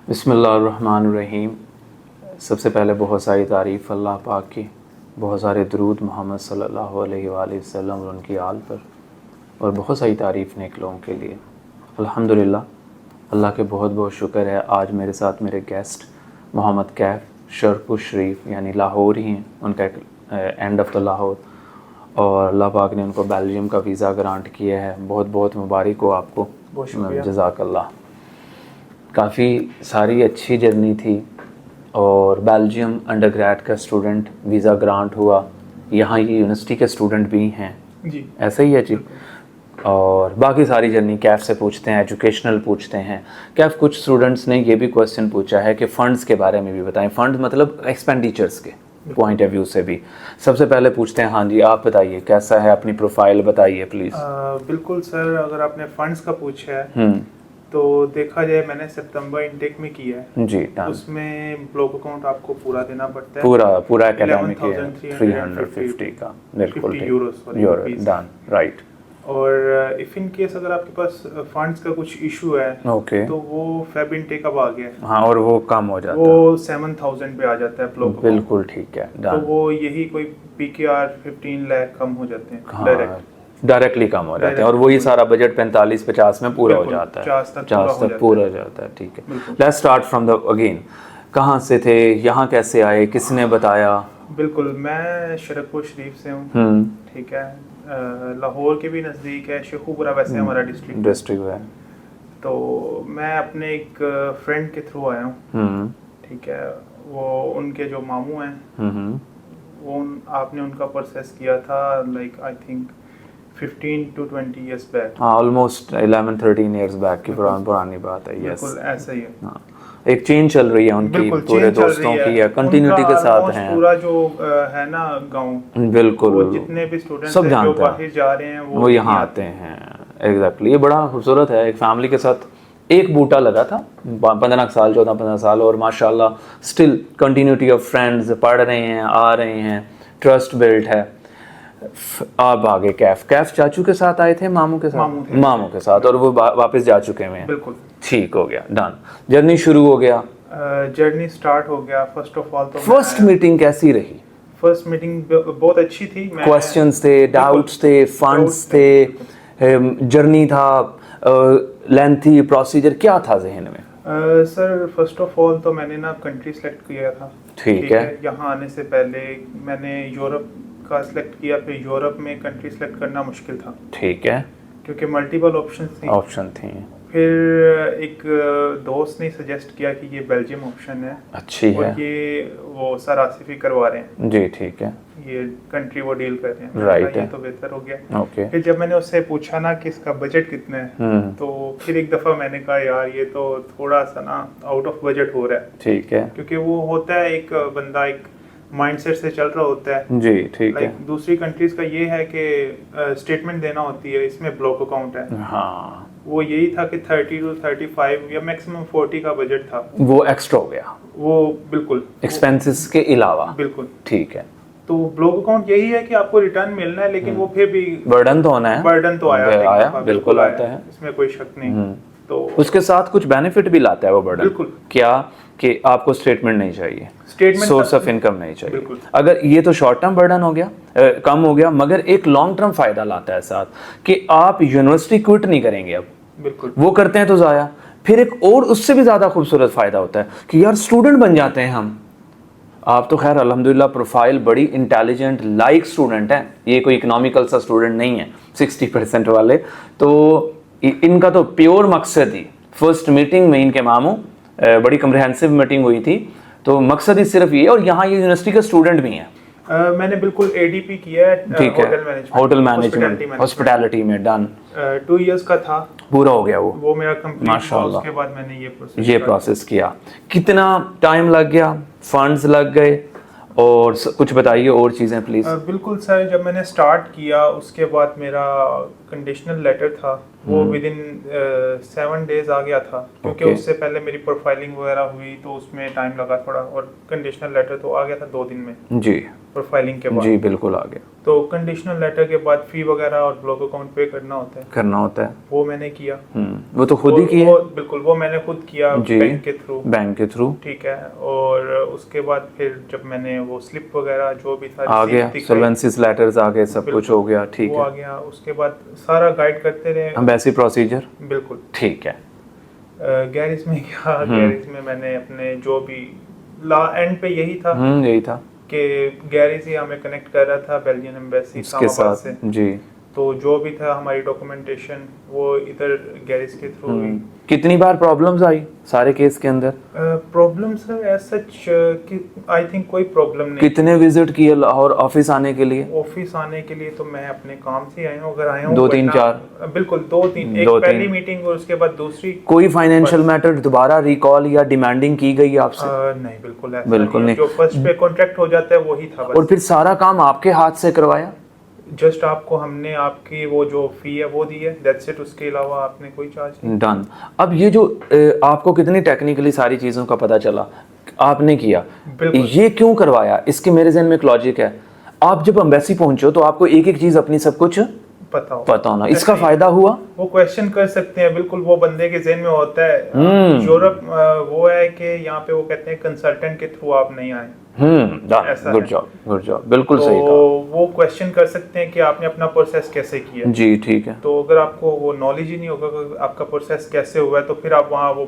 बिस्मिल्लाहिर्रहमानिर्रहीम। सबसे पहले बहुत सारी तारीफ़ अल्लाह पाक की, बहुत सारे दरूद मोहम्मद सल्लल्लाहु अलैहि वसल्लम और उनकी आल पर, और बहुत सारी तारीफ़ नेक लोगों के लिए। अल्हम्दुलिल्लाह, अल्लाह के बहुत बहुत शुक्र है। आज मेरे साथ मेरे गेस्ट मोहम्मद कैफ शरफुल शरीफ यानी लाहौर ही हैं, उनका एक एंड ऑफ द लाहौर, और अल्लाह पाक ने उनको बेल्जियम का वीज़ा ग्रांट किया है। बहुत बहुत मुबारक हो आपको, जज़ाकल्लाह। काफ़ी सारी अच्छी जर्नी थी, और बेल्जियम अंडर ग्रेड का स्टूडेंट वीज़ा ग्रांट हुआ, यहाँ ये यूनिवर्सिटी के स्टूडेंट भी हैं जी, ऐसा ही है जी। और बाकी सारी जर्नी कैफ़ से पूछते हैं, एजुकेशनल पूछते हैं। कैफ़ कुछ स्टूडेंट्स ने ये भी क्वेश्चन पूछा है कि फ़ंड्स के बारे में भी बताएं, फ़ंड मतलब एक्सपेंडिचर्स के पॉइंट ऑफ व्यू से भी। सबसे पहले पूछते हैं, हाँ जी आप बताइए कैसा है, अपनी प्रोफाइल बताइए प्लीज़। बिल्कुल सर, अगर आपने फ़ंड्स का पूछा है तो देखा जाए मैंने सितंबर इनटेक में किया है जी, उसमें ब्लॉक अकाउंट आपको पूरा देना पड़ता है, पूरा एकेडमिक 350 का, बिल्कुल यूरो डन राइट। और इफ इन केस अगर आपके पास फंड्स का कुछ इशू है तो वो फेब इनटेक अब आ गया, हाँ, और वो कम हो जाता है, वो 7000 पे आ जाता है ब्लॉक, बिल्कुल ठीक है तो वो यही कोई पीकेआर 15 लाख कम हो जाते हैं, डायरेक्टली कम हो जाते हैं, और वही सारा बजट 45-50 में पूरा हो जाता है, 50 तक पूरा हो जाता है। ठीक है, let's start from the again. कहाँ से थे, यहाँ कैसे आए, किसने बताया? बिल्कुल, मैं शरफुल शरीफ से हूँ, ठीक है, लाहौर के भी नज़दीक है, शेखुपुरा वैसे हमारा डिस्ट्रिक्ट है। तो मैं अपने एक फ्रेंड के थ्रू आया हूँ, ठीक है, वो उनके जो मामू हैं वो आपने उनका प्रोसेस किया था like I think 15 to 20 years back, हाँ, ऑलमोस्ट 11-13 years बैक की पुरानी बात है। यस, बिल्कुल ऐसा ही है। हाँ, एक चेंज चल रही है उनकी, पूरे दोस्तों की है, कंटिन्यूटी के साथ हैं। पूरा जो है ना गांव, बिल्कुल, वो जितने भी स्टूडेंट्स सब जो बाहर जा रहे हैं वो यहाँ आते हैं। एग्जैक्टली, ये बड़ा खूबसूरत है। एक फैमिली के साथ एक बूटा लगा था 14-15 साल, और माशाल्लाह स्टिल कंटिन्यूटी ऑफ फ्रेंड्स, पढ़ रहे हैं, आ रहे हैं, ट्रस्ट बिल्ट है। आप आगे कैफ चाचू के साथ आए थे, मामू के साथ, मामू के साथ, और वो वापस जा चुके हैं। बिल्कुल ठीक हो गया, डन, जर्नी शुरू हो गया, जर्नी स्टार्ट हो गया। फर्स्ट ऑफ ऑल तो फर्स्ट मीटिंग कैसी रही? फर्स्ट मीटिंग बहुत अच्छी थी। क्वेश्चंस थे, डाउट्स थे, फंड्स थे, जर्नी था, लेंथी प्रोसीजर क्या था जहन में? सर फर्स्ट ऑफ ऑल तो मैंने ना कंट्री सेलेक्ट किया था, ठीक है। यहाँ आने से पहले मैंने यूरोप का सिलेक्ट किया, फिर यूरोप में कंट्री सेलेक्ट करना मुश्किल था, ठीक है, क्योंकि मल्टीपल ऑप्शन थी। फिर एक दोस्त ने सजेस्ट किया कि ये बेल्जियम ऑप्शन है, अच्छी है, और ये वो सर आसिफ ही करवा रहे हैं जी, ठीक है, ये कंट्री वो डील कर रहे हैं, राइट है, ये तो बेहतर हो गया। ओके। फिर जब मैंने उससे पूछा ना कि इसका बजट कितना है, तो फिर एक दफ़ा मैंने कहा यार ये तो थोड़ा सा ना आउट ऑफ बजट हो रहा है, ठीक है, क्योंकि वो होता है एक बंदा एक माइंडसेट से चल रहा होता है जी, ठीक है। दूसरी कंट्रीज का ये है कि स्टेटमेंट देना होती है, इसमें ब्लॉक अकाउंट है, हाँ, वो यही था कि 30 to 35 या मैक्सिमम 40 का बजट था, वो एक्स्ट्रा हो गया, वो बिल्कुल एक्सपेंसेस के अलावा, बिल्कुल ठीक है। तो ब्लॉक अकाउंट यही है कि आपको रिटर्न मिलना है, लेकिन वो फिर भी बर्डन तो होना है, बर्डन तो आया बिल्कुल आता है, इसमें कोई शक नहीं। तो उसके साथ कुछ बेनिफिट भी लाता है वो बर्डन, बिल्कुल, क्या कि आपको स्टेटमेंट नहीं चाहिए, सोर्स ऑफ इनकम नहीं चाहिए। अगर ये तो शॉर्ट टर्म बर्डन हो गया, कम हो गया, मगर एक लॉन्ग टर्म फायदा लाता है साथ कि आप यूनिवर्सिटी क्विट नहीं करेंगे अब, बिल्कुल, वो करते हैं तो जाया। फिर एक और उससे भी ज्यादा खूबसूरत फायदा होता है कि यार स्टूडेंट बन जाते हैं हम। आप तो खैर अल्हम्दुलिल्लाह प्रोफाइल बड़ी इंटेलिजेंट लाइक स्टूडेंट है, ये कोई इकोनॉमिकल सा स्टूडेंट नहीं है 60% वाले, तो इनका तो प्योर मकसद ही, फर्स्ट मीटिंग में इनके मामू, बड़ी कम्प्रिहेंसिव मीटिंग हुई थी, तो मकसद ही सिर्फ ये, और यहाँ ये यूनिवर्सिटी के स्टूडेंट भी हैं। मैंने बिल्कुल एडीपी किया है, ठीक है, होटल मैनेजमेंट हॉस्पिटैलिटी में, डन, 2 इयर्स का था, पूरा हो गया वो मेरा कंप्लीट, माशाल्लाह। उसके बाद मैंने ये प्रोसेस किया। कितना टाइम लग गया, फंड्स लग गए, और कुछ बताइए और चीज़ें प्लीज़। बिल्कुल सर, जब मैंने स्टार्ट किया उसके बाद मेरा कंडीशनल लेटर था वो विद इन 7 डेज आ गया था, क्योंकि Okay. उससे पहले मेरी प्रोफाइलिंग वगैरह हुई तो उसमें टाइम लगा थोड़ा, और कंडीशनल लेटर तो आ गया था 2 दिन में जी प्रोफाइलिंग के बाद। जी बिल्कुल आ गया। तो कंडीशनल लेटर के बाद फी वगैरह और ब्लॉक अकाउंट पे करना होता है, वो मैंने किया। वो तो खुद ही किया? बिल्कुल, वो मैंने खुद किया बैंक के थ्रू। ठीक है, और उसके बाद फिर जब मैंने वो स्लिप वगैरह जो भी था आ गया, सॉल्वेंसीज लेटर्स आ गए, सब कुछ हो गया। ठीक है, वो आ गया। उसके बाद सारा गाइड करते रहे, एम्बेसी प्रोसीजर। बिल्कुल ठीक है। गैरेज में गया, गैरेज में मैंने अपने जो भी एंड पे यही था कि गैरेज ही हमें कनेक्ट कर रहा था बेल्जियन एम्बेसी इस्लामाबाद से। जी, तो जो भी था हमारी डॉक्यूमेंटेशन वो इधर गैरेज के थ्रू हुई। कितनी बार प्रॉब्लम्स आई सारे केस के अंदर? Problems as such I think कोई प्रॉब्लम नहीं। कितने विजिट किए लाहौर ऑफिस आने के लिए? ऑफिस आने के लिए तो मैं अपने काम से आया हूँ, अगर आया हूँ 2-3-4 बिल्कुल 2-3, एक पहली मीटिंग और उसके बाद दूसरी। कोई फाइनेंशियल मैटर दोबारा रिकॉल या डिमांडिंग की गई आपसे? नहीं, बिल्कुल नहीं। जो फर्स्ट पे कॉन्ट्रैक्ट हो जाता है वही था बस। और फिर सारा काम आपके हाथ से करवाया? जस्ट आपको हमने आपकी वो जो फी है वो दी है, दैट्स इट। उसके अलावा आपने कोई चार्ज नहीं। डन। अब ये जो आपको कितनी टेक्निकली सारी चीज़ों का पता चला, आपने किया, ये क्यों करवाया? इसके मेरे जहन में एक लॉजिक है। आप जब एम्बेसी पहुंचो तो आपको एक एक चीज़ अपनी सब कुछ पता होना, इसका फायदा हुआ? वो क्वेश्चन कर सकते हैं, बिल्कुल वो बंदे के जहन में होता है। यूरोप वो है कि यहाँ पे वो कहते हैं कंसल्टेंट के थ्रू आप नहीं आए। गुड जॉब, बिल्कुल सही कहा। वो क्वेश्चन कर सकते हैं कि आपने अपना प्रोसेस कैसे किया। जी ठीक है। तो अगर आपको वो नॉलेज ही नहीं होगा कि आपका प्रोसेस कैसे हुआ है तो फिर आप वहाँ वो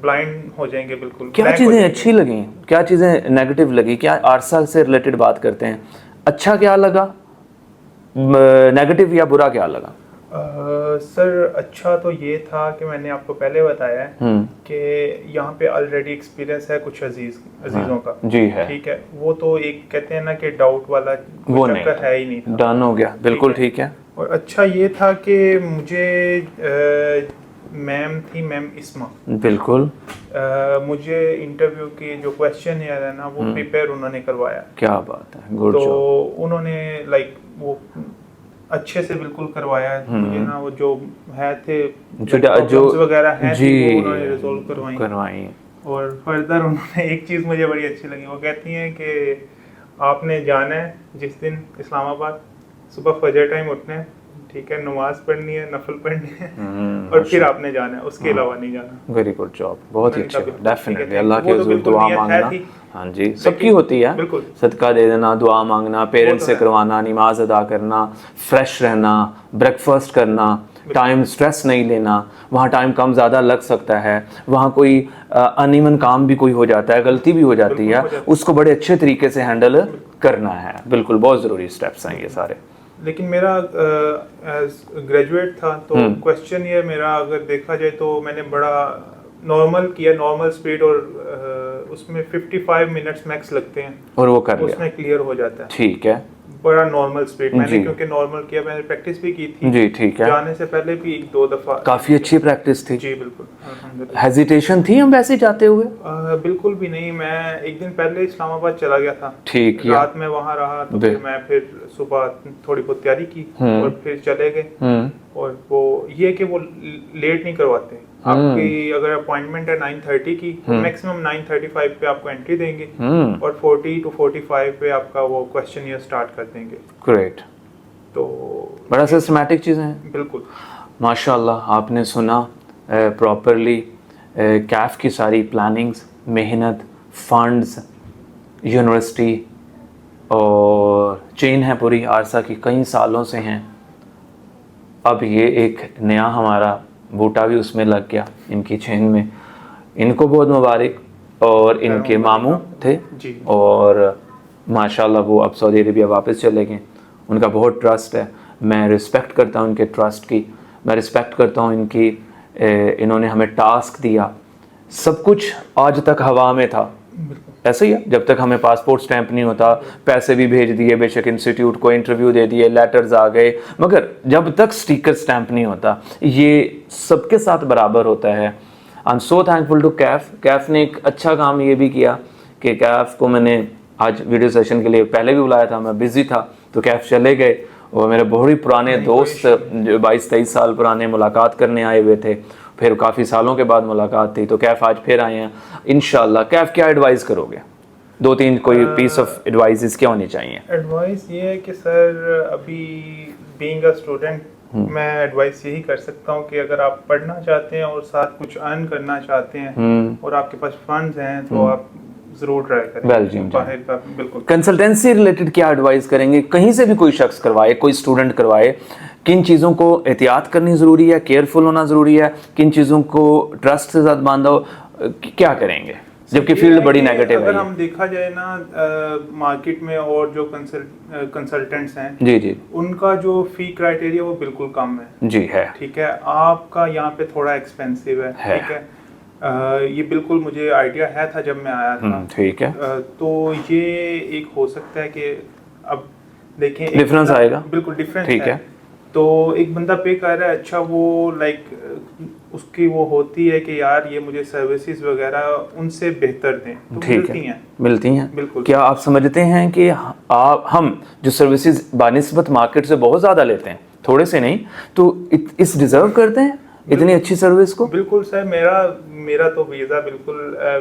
ब्लाइंड हो जाएंगे बिल्कुल। क्या चीज़ें अच्छी लगी, क्या चीज़ें नेगेटिव लगी? क्या आरसा से रिलेटेड बात करते हैं, अच्छा क्या लगा, नेगेटिव या बुरा क्या लगा? सर अच्छा तो ये था कि मैंने आपको पहले बताया है कि यहाँ पे ऑलरेडी एक्सपीरियंस है कुछ अजीजों का। जी है, ठीक है। वो तो एक कहते हैं ना कि डाउट वाला वो चक्कर है ही नहीं था, डन हो गया, बिल्कुल ठीक है। और अच्छा ये था कि मुझे मैम थी, मैम इस्मा, बिल्कुल मुझे इंटरव्यू की जो क्वेश्चन है ना वो प्रिपेयर उन्होंने करवाया। क्या बात है, गुड जॉब। तो उन्होंने लाइक वो अच्छे से बिल्कुल करवाया मुझे ना, वो जो है थे जो वगैरह हैं जी वो उन्होंने रिजॉल्व करवाई। और फर्दर उन्होंने एक चीज़ मुझे बड़ी अच्छी लगी, वो कहती हैं कि आपने जाना है जिस दिन इस्लामाबाद, सुबह फजर टाइम उठना है, ठीक है, नमाज पढ़नी है, नफल पढ़नी है, और फिर आपने जाना, उसके अलावा नहीं जाना। वेरी गुड जॉब, बहुत ही अच्छा, डेफिनेटली अल्लाह के हुजूर दुआ मांगना, हाँ जी सबकी होती है, सदका दे देना, दुआ मांगना, पेरेंट्स से करवाना, नमाज अदा करना, फ्रेश रहना, ब्रेकफास्ट करना, टाइम स्ट्रेस नहीं लेना। वहाँ टाइम कम ज़्यादा लग सकता है, वहाँ कोई अनइवन काम भी कोई हो जाता है, गलती भी हो जाती है, उसको बड़े अच्छे तरीके से हैंडल करना है। बिल्कुल बहुत ज़रूरी स्टेप्स हैं ये सारे। लेकिन मेरा एज ग्रेजुएट था तो क्वेश्चन ये मेरा अगर देखा जाए तो मैंने बड़ा नॉर्मल किया, नॉर्मल स्पीड, और उसमें 55 मिनट्स मैक्स लगते हैं और वो कर उसमें क्लियर हो जाता है। ठीक है, बड़ा नॉर्मल स्पीड मैंने क्योंकि नॉर्मल किया, मैंने प्रैक्टिस भी की थी जी, ठीक है, जाने से पहले भी 1-2 दफा। काफी अच्छी प्रैक्टिस थी जी, बिल्कुल। हेजिटेशन थी हम वैसे जाते हुए? बिल्कुल भी नहीं, मैं एक दिन पहले इस्लामाबाद चला गया था, ठीक है, रात में वहाँ रहा, तो फिर सुबह थोड़ी बहुत तैयारी की और फिर चले गए। और वो ये कि वो लेट नहीं करवाते, आपकी अगर अपॉइंटमेंट है 9:30 की, मैक्सिमम 9:35 पे आपको एंट्री देंगे और 40 to 45 पे आपका वो क्वेश्चन स्टार्ट कर देंगे। ग्रेट, तो बड़ा सिस्टमैटिक चीज़ें हैं, बिल्कुल माशाल्लाह। आपने सुना प्रॉपरली कैफ की सारी प्लानिंग्स, मेहनत, फंड्स, यूनिवर्सिटी और चेन है पूरी आरसा की, कई सालों से हैं। अब ये एक नया हमारा बूटा भी उसमें लग गया इनकी चेन में। इनको बहुत मुबारक, और इनके मामू थे और माशाल्लाह वो अब सऊदी अरेबिया वापस चले गए। उनका बहुत ट्रस्ट है, मैं रिस्पेक्ट करता हूँ उनके ट्रस्ट की, मैं रिस्पेक्ट करता हूँ इनकी, इन्होंने हमें टास्क दिया, सब कुछ आज तक हवा में था, ऐसे ही है। जब तक हमें पासपोर्ट स्टैंप नहीं होता, पैसे भी भेज दिए बेशक इंस्टीट्यूट को, इंटरव्यू दे दिए, लेटर्स आ गए, मगर जब तक स्टिकर स्टैंप नहीं होता, ये सबके साथ बराबर होता है। I am so thankful to Kaif ने एक अच्छा काम ये भी किया कि कैफ को मैंने आज वीडियो सेशन के लिए पहले भी बुलाया था, मैं बिजी था तो कैफ चले गए वो मेरे बहुत ही पुराने दोस्त जो 22-23 साल पुराने मुलाकात करने आए हुए थे, फिर काफ़ी सालों के बाद मुलाकात थी। तो कैफ आज फिर आए हैं इंशाल्लाह। कैफ क्या एडवाइस करोगे? 2-3 कोई पीस ऑफ एडवाइस क्या होनी चाहिए? एडवाइस ये है कि सर अभी बीइंग अ स्टूडेंट मैं एडवाइस यही कर सकता हूँ कि अगर आप पढ़ना चाहते हैं और साथ कुछ अर्न करना चाहते हैं और आपके पास फंड्स हैं तो आप जरूर ट्राई करें बाहर का। बिल्कुल। कंसल्टेंसी रिलेटेड क्या एडवाइस करेंगे? कहीं से भी कोई शख्स करवाए, कोई स्टूडेंट करवाए, किन चीज़ों को एहतियात करनी ज़रूरी है, केयरफुल होना ज़रूरी है, किन चीज़ों को ट्रस्ट से ज़्यादा बांधा हो, क्या करेंगे जबकि फील्ड बड़ी नेगेटिव है? अगर हम देखा जाए ना मार्केट में और जो कंसल्टेंट्स हैं जी जी, उनका जो फी क्राइटेरिया वो बिल्कुल कम है। जी है, ठीक है। आपका यहाँ पे थोड़ा एक्सपेंसिव है। ठीक है। ये बिल्कुल मुझे आइडिया है था जब मैं आया था। ठीक है। तो ये एक हो सकता है कि अब देखें डिफरेंस आएगा, बिल्कुल डिफरेंस ठीक है। तो एक बंदा पे कर रहा है, अच्छा वो लाइक उसकी वो होती है कि यार ये मुझे सर्विसेज वगैरह उनसे बेहतर दें, तो मिलती हैं बिल्कुल। क्या आप समझते हैं कि हम जो सर्विसेज बानिस्बत मार्केट से बहुत ज़्यादा लेते हैं, थोड़े से नहीं, तो इस डिजर्व करते हैं इतनी अच्छी सर्विस को? बिल्कुल सर। मेरा तो वीज़ा बिल्कुल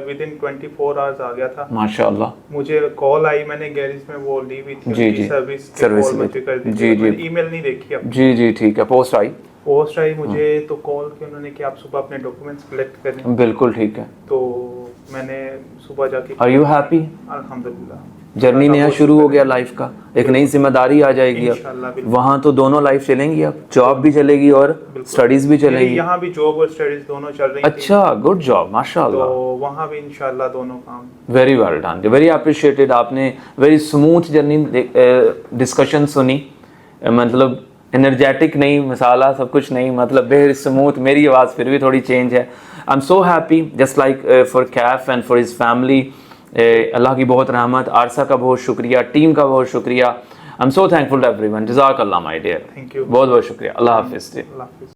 विद इन 24 आवर्स आ गया था माशाल्लाह। मुझे कॉल आई, मैंने गैरेज में वो ली हुई थी जी जी, सर्विस कर दी जी जी, ईमेल नहीं देखी अब। जी जी, ठीक है। पोस्ट आई मुझे तो कॉल की उन्होंने कि आप सुबह अपने डॉक्यूमेंट्स कलेक्ट करें। बिल्कुल ठीक है। तो मैंने सुबह जाके। Are you happy? अल्हम्दुलिल्लाह। जर्नी नया शुरू हो गया लाइफ का, एक नई जिम्मेदारी आ जाएगी अब। वहाँ तो दोनों लाइफ चलेंगी, अब जॉब भी चलेगी और स्टडीज भी चलेगी। यहाँ भी जॉब और स्टडीज दोनों चल रही हैं। अच्छा, गुड जॉब, माशाल्लाह। तो वहाँ भी इंशाल्लाह दोनों काम। Very well done, very appreciated. आपने वेरी स्मूथ जर्नी डिस्कशन सुनी, मतलब एनर्जेटिक नहीं, मसाला सब कुछ नहीं, मतलब वेरी स्मूथ। मेरी आवाज़ फिर भी थोड़ी चेंज है। I am so happy just like for Kaif and for his family. अल्लाह की बहुत रहमत, आरसा का बहुत शुक्रिया, टीम का बहुत शुक्रिया। I am so thankful to everyone. जज़ाकल्लाह माय डियर, थैंक यू, बहुत बहुत शुक्रिया। अल्लाह हाफिज़।